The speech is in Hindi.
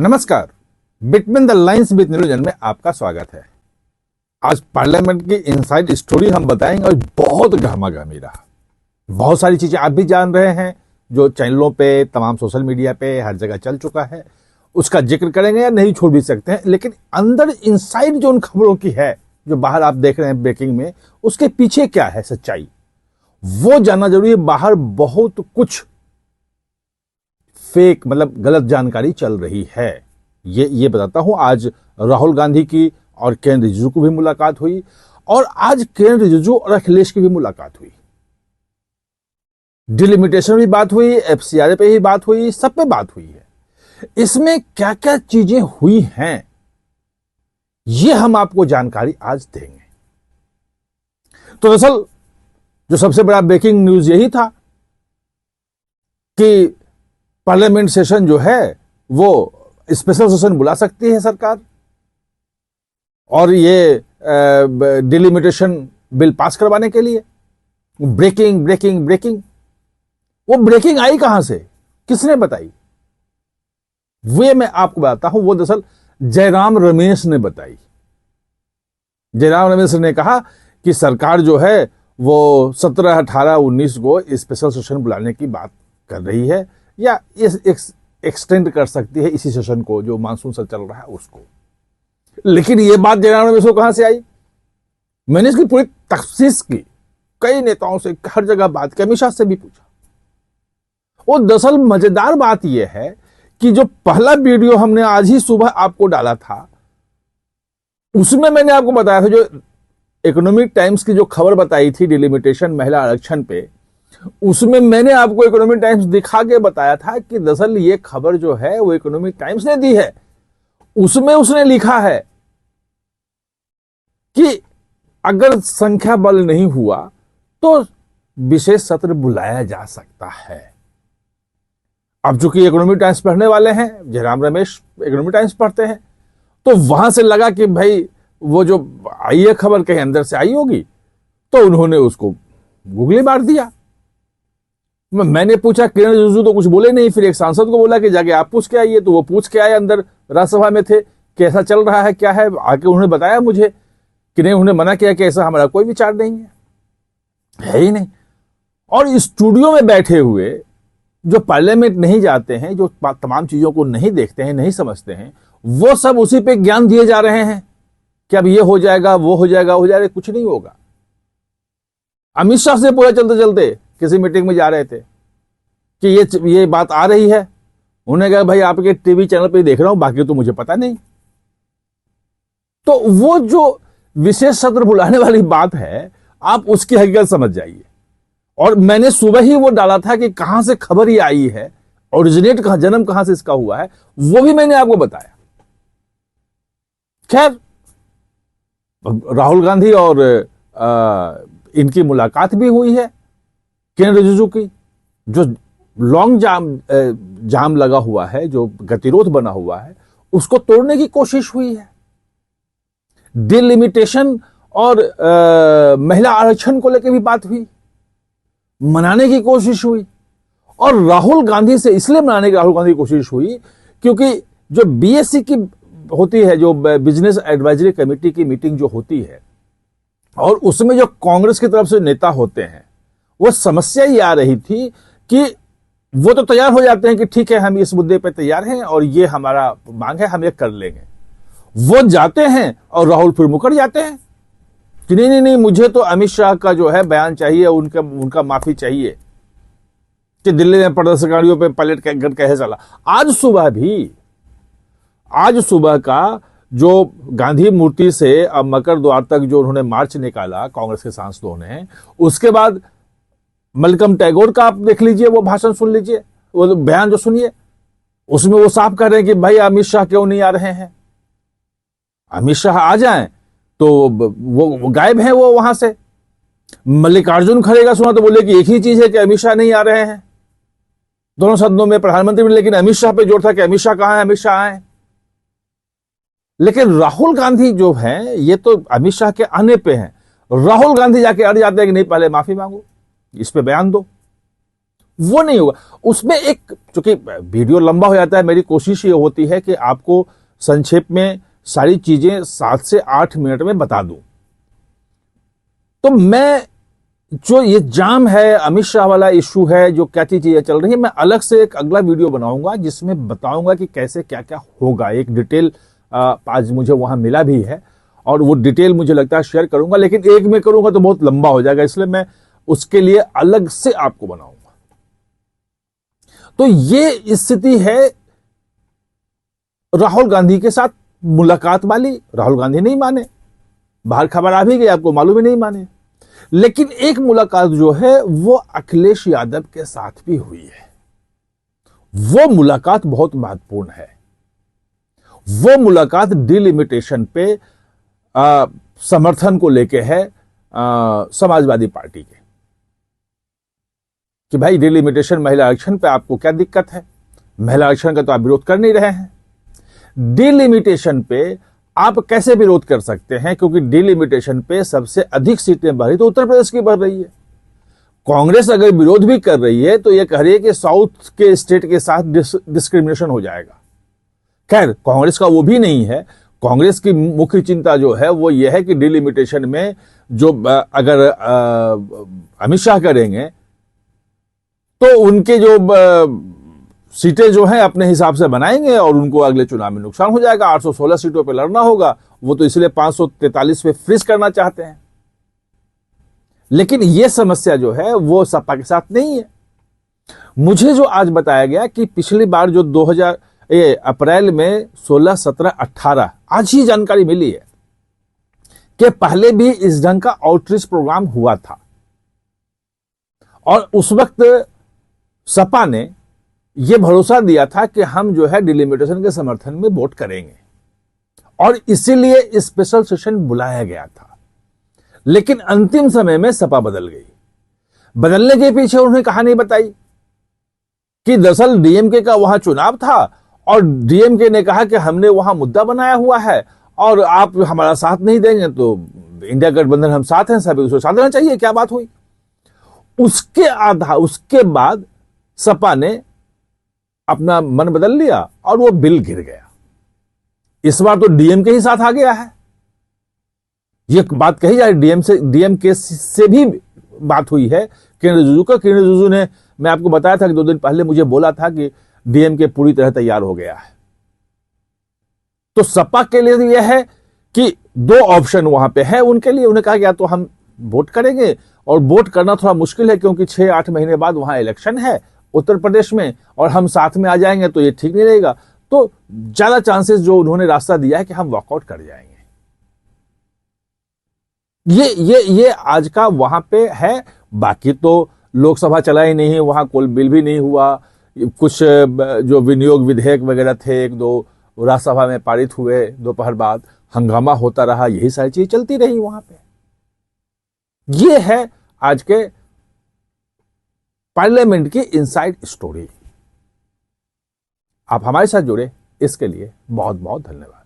नमस्कार, बिटवीन द लाइंस विद नीरजन में आपका स्वागत है। आज पार्लियामेंट की इनसाइड स्टोरी हम बताएंगे और बहुत गहमा-गहमी रहा। बहुत सारी चीजें आप भी जान रहे हैं जो चैनलों पे, तमाम सोशल मीडिया पे हर जगह चल चुका है। उसका जिक्र करेंगे या नहीं छोड़ भी सकते हैं, लेकिन अंदर इनसाइड जो उन खबरों की है जो बाहर आप देख रहे हैं ब्रेकिंग में, उसके पीछे क्या है सच्चाई, वो जानना जरूरी है। बाहर बहुत कुछ फेक मतलब गलत जानकारी चल रही है, ये बताता हूं। आज राहुल गांधी की और किरण रिजिजू को भी मुलाकात हुई और आज किरण रिजिजू और अखिलेश की भी मुलाकात हुई। डिलिमिटेशन भी बात हुई, एफसीआर पे ही बात हुई, सब पे बात हुई है। इसमें क्या क्या चीजें हुई हैं ये हम आपको जानकारी आज देंगे। तो दरअसल जो सबसे बड़ा ब्रेकिंग न्यूज यही था कि पार्लियामेंट सेशन जो है वो स्पेशल सेशन बुला सकती है सरकार और ये डिलिमिटेशन बिल पास करवाने के लिए। ब्रेकिंग ब्रेकिंग ब्रेकिंग, वो ब्रेकिंग आई कहां से, किसने बताई, वे मैं आपको बताता हूं। वो दरअसल जयराम रमेश ने बताई। जयराम रमेश ने कहा कि सरकार जो है वो 17, 18, 19 को स्पेशल सेशन बुलाने की बात कर रही है या एक्सटेंड कर सकती है इसी सेशन को जो मानसून से चल रहा है उसको। लेकिन यह बात जयराम रमेश को कहां से आई? मैंने इसकी पूरी तफ्सीस की, कई नेताओं से हर जगह बात की, अमित शाह से भी पूछा। वो दरअसल मजेदार बात यह है कि जो पहला वीडियो हमने आज ही सुबह आपको डाला था उसमें मैंने आपको बताया था, जो इकोनॉमिक टाइम्स की जो खबर बताई थी डिलिमिटेशन महिला आरक्षण पे, उसमें मैंने आपको इकोनॉमिक टाइम्स दिखा के बताया था कि दरअसल ये खबर जो है वो इकोनॉमिक टाइम्स ने दी है। उसमें उसने लिखा है कि अगर संख्या बल नहीं हुआ तो विशेष सत्र बुलाया जा सकता है। अब चूंकि इकोनॉमिक टाइम्स पढ़ने वाले हैं, जयराम रमेश इकोनॉमिक टाइम्स पढ़ते हैं, तो वहां से लगा कि भाई वो जो आई है खबर कहीं अंदर से आई होगी, तो उन्होंने उसको गूगली मार दिया। मैंने पूछा, किरण रिजिजू तो कुछ बोले नहीं, फिर एक सांसद को बोला कि जाके आप पूछ के आइए, तो वो पूछ के आए, अंदर राज्यसभा में थे कि ऐसा चल रहा है, क्या है। आके उन्होंने बताया मुझे कि नहीं, उन्होंने मना किया कि ऐसा हमारा कोई विचार नहीं है ही नहीं। और स्टूडियो में बैठे हुए जो पार्लियामेंट नहीं जाते हैं, जो तमाम चीजों को नहीं देखते हैं, नहीं समझते हैं, वो सब उसी पे ज्ञान दिए जा रहे हैं कि अब ये हो जाएगा, वो हो जाएगा, हो जाएगा। कुछ नहीं होगा। अमित शाह से पूरा चलते चलते किसी मीटिंग में जा रहे थे कि ये बात आ रही है, उन्होंने कहा भाई आपके टीवी चैनल पे देख रहा हूं, बाकी तो मुझे पता नहीं। तो वो जो विशेष सत्र बुलाने वाली बात है, आप उसकी हकीकत समझ जाइए। और मैंने सुबह ही वो डाला था कि कहां से खबर ये आई है, ओरिजिनेट कहां, जन्म कहां से इसका हुआ है, वो भी मैंने आपको बताया। खैर, राहुल गांधी और इनकी मुलाकात भी हुई है किरण रिजिजू की। जो लॉन्ग जाम लगा हुआ है, जो गतिरोध बना हुआ है, उसको तोड़ने की कोशिश हुई है। डिलिमिटेशन और महिला आरक्षण को लेकर भी बात हुई, मनाने की कोशिश हुई। और राहुल गांधी से इसलिए मनाने की राहुल गांधी की कोशिश हुई क्योंकि जो बीएससी की होती है, जो बिजनेस एडवाइजरी कमेटी की मीटिंग जो होती है, और उसमें जो कांग्रेस की तरफ से नेता होते हैं, वो समस्या ये आ रही थी कि वो तो तैयार हो जाते हैं कि ठीक है हम इस मुद्दे पे तैयार हैं और ये हमारा मांग है, हम ये कर लेंगे। वो जाते हैं और राहुल फिर मुकर जाते हैं कि नहीं नहीं नहीं, मुझे तो अमित शाह का जो है बयान चाहिए, उनका माफी चाहिए कि दिल्ली में प्रदर्शनकारियों पे पलट कैसे चला। आज सुबह का जो गांधी मूर्ति से अब मकर द्वार तक जो उन्होंने मार्च निकाला कांग्रेस के सांसदों ने, उसके बाद मलकम टैगोर का आप देख लीजिए, वो भाषण सुन लीजिए, वो बयान जो सुनिए, उसमें वो साफ कह रहे हैं कि भाई अमित शाह क्यों नहीं आ रहे हैं। अमित शाह आ जाएं तो वो गायब हैं वो वहां से। मल्लिकार्जुन खड़गे का सुना तो बोले कि एक ही चीज है कि अमित शाह नहीं आ रहे हैं दोनों सदनों में, प्रधानमंत्री में, लेकिन अमित शाह पे जोर था कि अमित शाह कहां है, अमित शाह आए। लेकिन राहुल गांधी जो है ये तो अमित शाह के आने पे हैं। राहुल गांधी जाके अड़ जाते हैं कि नहीं, पहले माफी मांगो, इस पे बयान दो। वो नहीं होगा। उसमें एक, चूंकि वीडियो लंबा हो जाता है, मेरी कोशिश ये होती है कि आपको संक्षेप में सारी चीजें 7 से 8 मिनट में बता दूं। तो मैं जो ये जाम है, अमित शाह वाला इशू है, जो क्या चीजें चल रही है, मैं अलग से एक अगला वीडियो बनाऊंगा जिसमें बताऊंगा कि कैसे क्या क्या होगा। एक डिटेल आज मुझे वहां मिला भी है और वो डिटेल मुझे लगता है शेयर करूंगा, लेकिन एक में करूंगा तो बहुत लंबा हो जाएगा, इसलिए मैं उसके लिए अलग से आपको बनाऊंगा। तो ये स्थिति है राहुल गांधी के साथ मुलाकात वाली। राहुल गांधी नहीं माने, बाहर खबर आ भी गई, आपको मालूम ही नहीं माने। लेकिन एक मुलाकात जो है वो अखिलेश यादव के साथ भी हुई है। वो मुलाकात बहुत महत्वपूर्ण है। वो मुलाकात डिलिमिटेशन पे समर्थन को लेके है समाजवादी पार्टी के, कि भाई डिलिमिटेशन महिला आरक्षण पे आपको क्या दिक्कत है? महिला आरक्षण का तो आप विरोध कर नहीं रहे हैं, डिलिमिटेशन पे आप कैसे विरोध कर सकते हैं? क्योंकि डिलिमिटेशन पे सबसे अधिक सीटें बढ़ रही तो उत्तर प्रदेश की बढ़ रही है। कांग्रेस अगर विरोध भी कर रही है तो यह कह रही है कि साउथ के स्टेट के साथ डिस्क्रिमिनेशन हो जाएगा। खैर, कांग्रेस का वो भी नहीं है। कांग्रेस की मुख्य चिंता जो है वो ये है कि डिलिमिटेशन में जो अगर अमित शाह करेंगे तो उनके जो सीटें जो हैं अपने हिसाब से बनाएंगे और उनको अगले चुनाव में नुकसान हो जाएगा। 816 सीटों पे लड़ना होगा, वो तो इसलिए 543 पे फ्रीज करना चाहते हैं। लेकिन ये समस्या जो है वो सपा के साथ नहीं है। मुझे जो आज बताया गया कि पिछली बार जो 2000 अप्रैल में 16, 17, 18 आज ही जानकारी मिली है कि पहले भी इस ढंग का आउटरीच प्रोग्राम हुआ था और उस वक्त सपा ने यह भरोसा दिया था कि हम जो है डिलिमिटेशन के समर्थन में वोट करेंगे और इसीलिए स्पेशल सेशन बुलाया गया था। लेकिन अंतिम समय में सपा बदल गई। बदलने के पीछे उन्होंने कहानी बताई कि दरअसल डीएमके का वहां चुनाव था और डीएमके ने कहा कि हमने वहां मुद्दा बनाया हुआ है और आप हमारा साथ नहीं देंगे तो इंडिया गठबंधन हम साथ हैं, सभी उसको साथ देना चाहिए। क्या बात हुई? उसके बाद सपा ने अपना मन बदल लिया और वो बिल गिर गया। इस बार तो डीएमके ही साथ आ गया है। ये बात कही जाए डीएमके से भी बात हुई है किरण रिजिजू का। किरण रिजिजू ने, मैं आपको बताया था कि 2 दिन पहले मुझे बोला था कि डीएमके पूरी तरह तैयार हो गया है। तो सपा के लिए यह है कि 2 ऑप्शन वहां पे है उनके लिए। उन्हें कहा गया तो हम वोट करेंगे, और वोट करना थोड़ा मुश्किल है क्योंकि 6-8 महीने बाद वहां इलेक्शन है उत्तर प्रदेश में और हम साथ में आ जाएंगे तो ये ठीक नहीं रहेगा। तो ज्यादा चांसेस जो उन्होंने रास्ता दिया है कि हम वॉकआउट कर जाएंगे। ये आज का वहां पे है। बाकी तो लोकसभा चला ही नहीं, वहां कोई बिल भी नहीं हुआ। कुछ जो विनियोग विधेयक वगैरह थे 1-2 राज्यसभा में पारित हुए, दोपहर बाद हंगामा होता रहा, यही सारी चीज चलती रही वहां पे। ये है आज के पार्लियामेंट की इनसाइड स्टोरी। आप हमारे साथ जुड़े इसके लिए बहुत बहुत धन्यवाद।